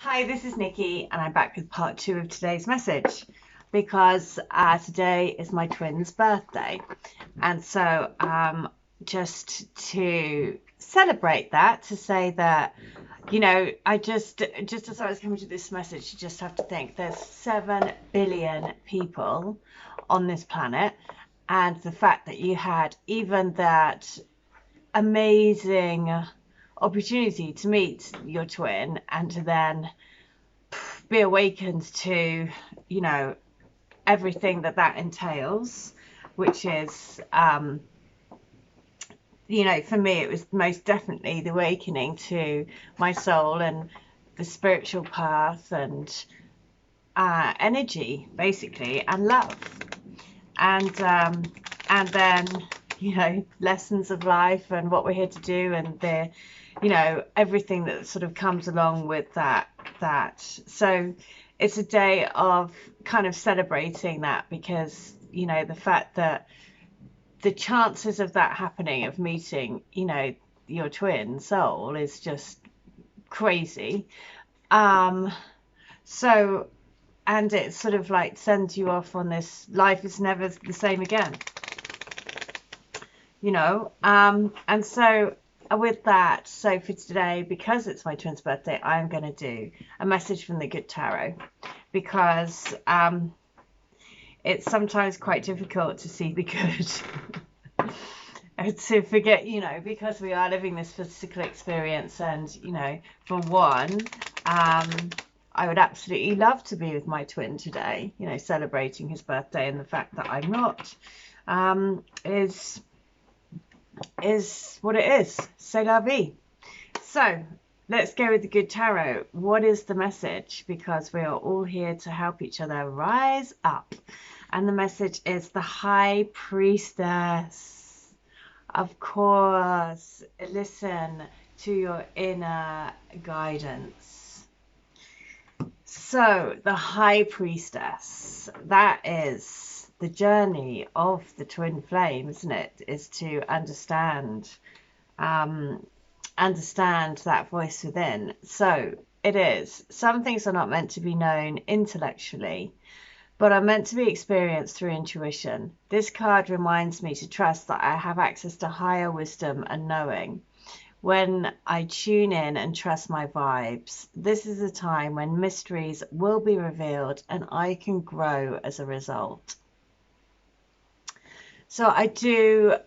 Hi, this is Nikki, and I'm back with part 2 of today's message because today is my twin's birthday. And so, just to celebrate that, to say that, I just as I was coming to this message, you just have to think there's 7 billion people on this planet, and the fact that you had even that amazing opportunity to meet your twin and to then be awakened to, everything that entails, which is, for me, it was most definitely the awakening to my soul and the spiritual path and energy, basically, and love. And then, lessons of life and what we're here to do, and everything that sort of comes along with that. So it's a day of kind of celebrating that, because the fact that the chances of that happening, of meeting your twin soul, is just crazy. So and it sort of like sends you off on this life is never the same again, and so with that, so for today, because it's my twin's birthday, I'm going to do a message from the Good Tarot, because it's sometimes quite difficult to see the good and to forget, because we are living this physical experience. And for one, I would absolutely love to be with my twin today, celebrating his birthday, and the fact that I'm not is what it is. C'est la vie. So let's go with the Good Tarot. What is the message? Because we are all here to help each other rise up. And the message is the High Priestess. Of course, listen to your inner guidance. So the High Priestess, that is the journey of the twin flame, isn't it? Is to understand that voice within. So it is. Some things are not meant to be known intellectually, but are meant to be experienced through intuition. This card reminds me to trust that I have access to higher wisdom and knowing. When I tune in and trust my vibes, this is a time when mysteries will be revealed and I can grow as a result. So I do,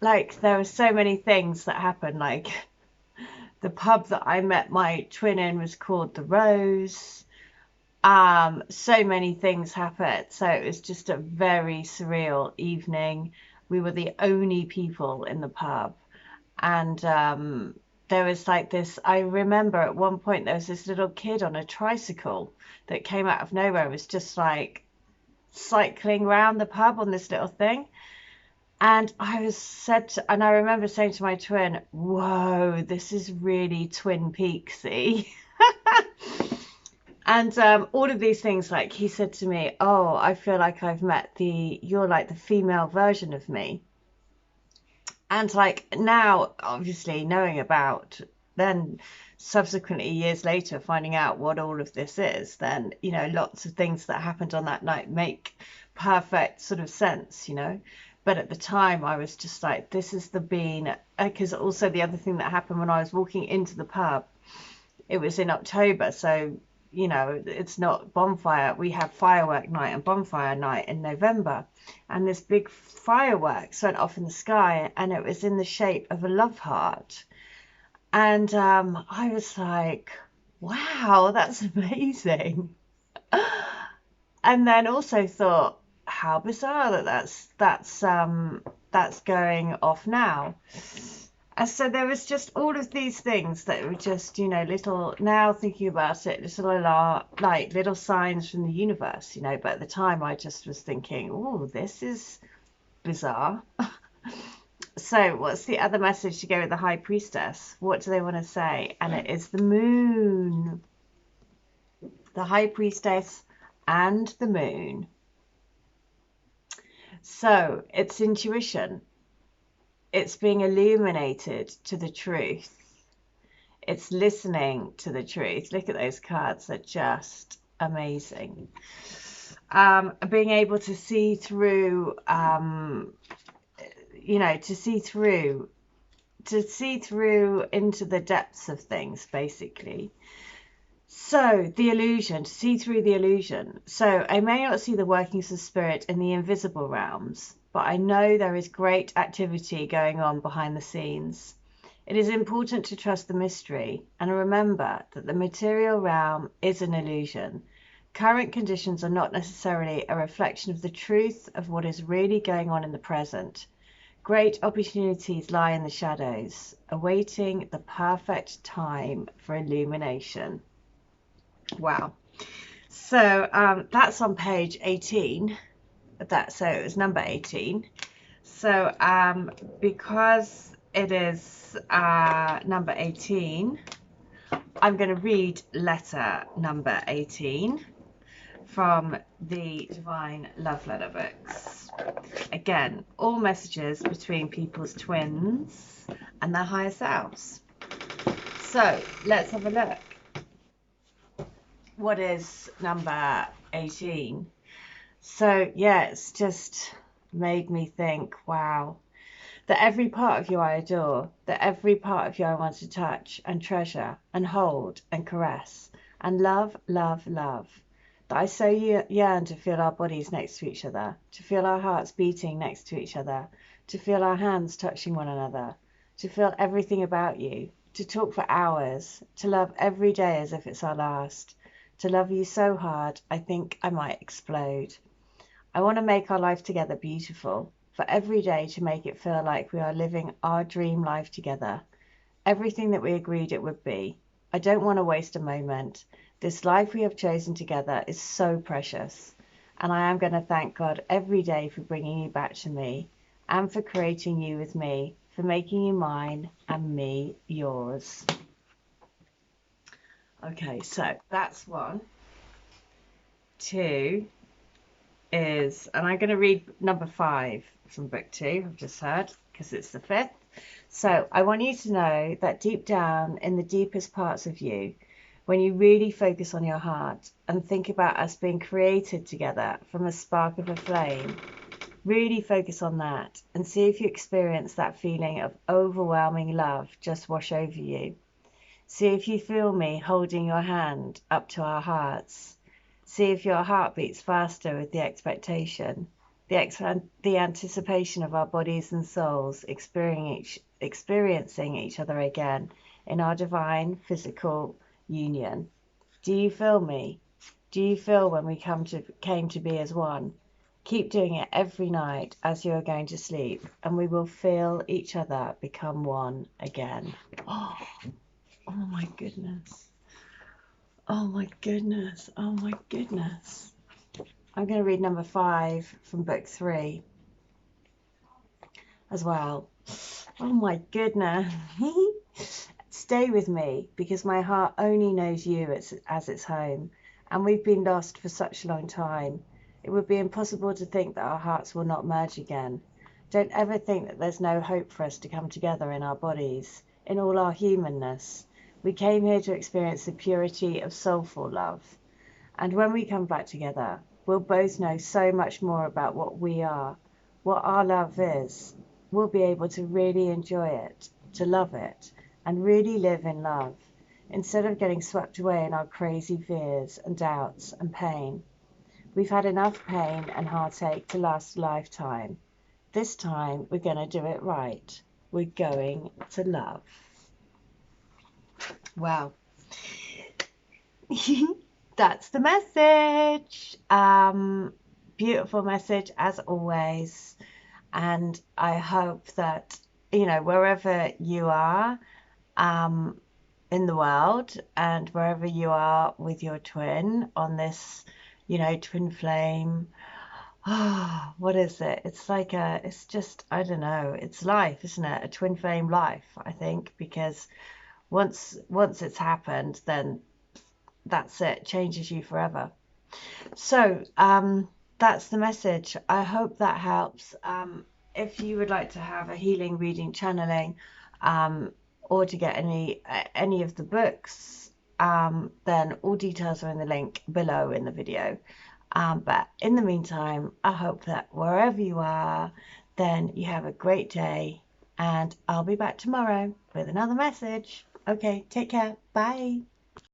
like, there are so many things that happen, like the pub that I met my twin in was called the Rose. So many things happened. So it was just a very surreal evening. We were the only people in the pub. And there was like this, I remember at one point there was this little kid on a tricycle that came out of nowhere. It was just like cycling around the pub on this little thing. And and I remember saying to my twin, whoa, this is really Twin Peaksy. And all of these things, like he said to me, oh, I feel like I've met you're like the female version of me. And like now, obviously knowing about, then subsequently years later, finding out what all of this is, then, lots of things that happened on that night make perfect sort of sense, But at the time, I was just like, this is the bean. Because also the other thing that happened when I was walking into the pub, it was in October. So, it's not bonfire. We have firework night and bonfire night in November. And this big fireworks went off in the sky, and it was in the shape of a love heart. And I was like, wow, that's amazing. And then also thought, how bizarre that's going off now. And so there was just all of these things that were just, little, now thinking about it, little signs from the universe, But at the time, I just was thinking, oh, this is bizarre. So what's the other message to go with the High Priestess? What do they want to say? And it is the moon. The High Priestess and the moon. So it's intuition. It's being illuminated to the truth. It's listening to the truth. Look at those cards. They're just amazing. Being able to see through, you know, to see through into the depths of things, basically. So the illusion, to see through the illusion. So I may not see the workings of spirit in the invisible realms, but I know there is great activity going on behind the scenes. It is important to trust the mystery and remember that the material realm is an illusion. Current conditions are not necessarily a reflection of the truth of what is really going on in the present. Great opportunities lie in the shadows, awaiting the perfect time for illumination. Wow. So that's on page 18. So it was number 18. So because it is number 18, I'm going to read letter number 18 from the Divine Love Letter books. Again, all messages between people's twins and their higher selves. So let's have a look. What is number 18? So yeah, it's just made me think, wow, that every part of you I adore, that every part of you I want to touch and treasure and hold and caress and love, love, love. That I so yearn to feel our bodies next to each other, to feel our hearts beating next to each other, to feel our hands touching one another, to feel everything about you, to talk for hours, to love every day as if it's our last, to love you so hard I think I might explode. I want to make our life together beautiful, for every day to make it feel like we are living our dream life together, everything that we agreed it would be. I don't want to waste a moment. This life we have chosen together is so precious, and I am going to thank God every day for bringing you back to me, and for creating you with me, for making you mine and me yours. Okay, so that's one. Two is, and I'm going to read number 5 from book 2, I've just heard, because it's the 5th. So I want you to know that deep down in the deepest parts of you, when you really focus on your heart and think about us being created together from a spark of a flame, really focus on that and see if you experience that feeling of overwhelming love just wash over you. See if you feel me holding your hand up to our hearts. See if your heart beats faster with the expectation, the anticipation of our bodies and souls experiencing each other again in our divine physical union. Do you feel me? Do you feel when we came to be as one? Keep doing it every night as you are going to sleep, and we will feel each other become one again. Oh my goodness. Oh my goodness. Oh my goodness. I'm going to read number 5 from book 3 as well. Oh my goodness. Stay with me, because my heart only knows you as its home, and we've been lost for such a long time. It would be impossible to think that our hearts will not merge again. Don't ever think that there's no hope for us to come together in our bodies, in all our humanness. We came here to experience the purity of soulful love. And when we come back together, we'll both know so much more about what we are, what our love is. We'll be able to really enjoy it, to love it, and really live in love, instead of getting swept away in our crazy fears and doubts and pain. We've had enough pain and heartache to last a lifetime. This time we're going to do it right. We're going to love. Wow. That's the message. Beautiful message as always. And I hope that, you know, wherever you are in the world, and wherever you are with your twin on this, you know, twin flame. Oh, what is it? It's like it's just, I don't know, it's life, isn't it? A twin flame life, I think, because once it's happened, then that's it, changes you forever. So that's the message. I hope that helps. If you would like to have a healing, reading, channeling, or to get any of the books, then all details are in the link below in the video. But in the meantime, I hope that wherever you are, then you have a great day, and I'll be back tomorrow with another message. Okay, take care. Bye.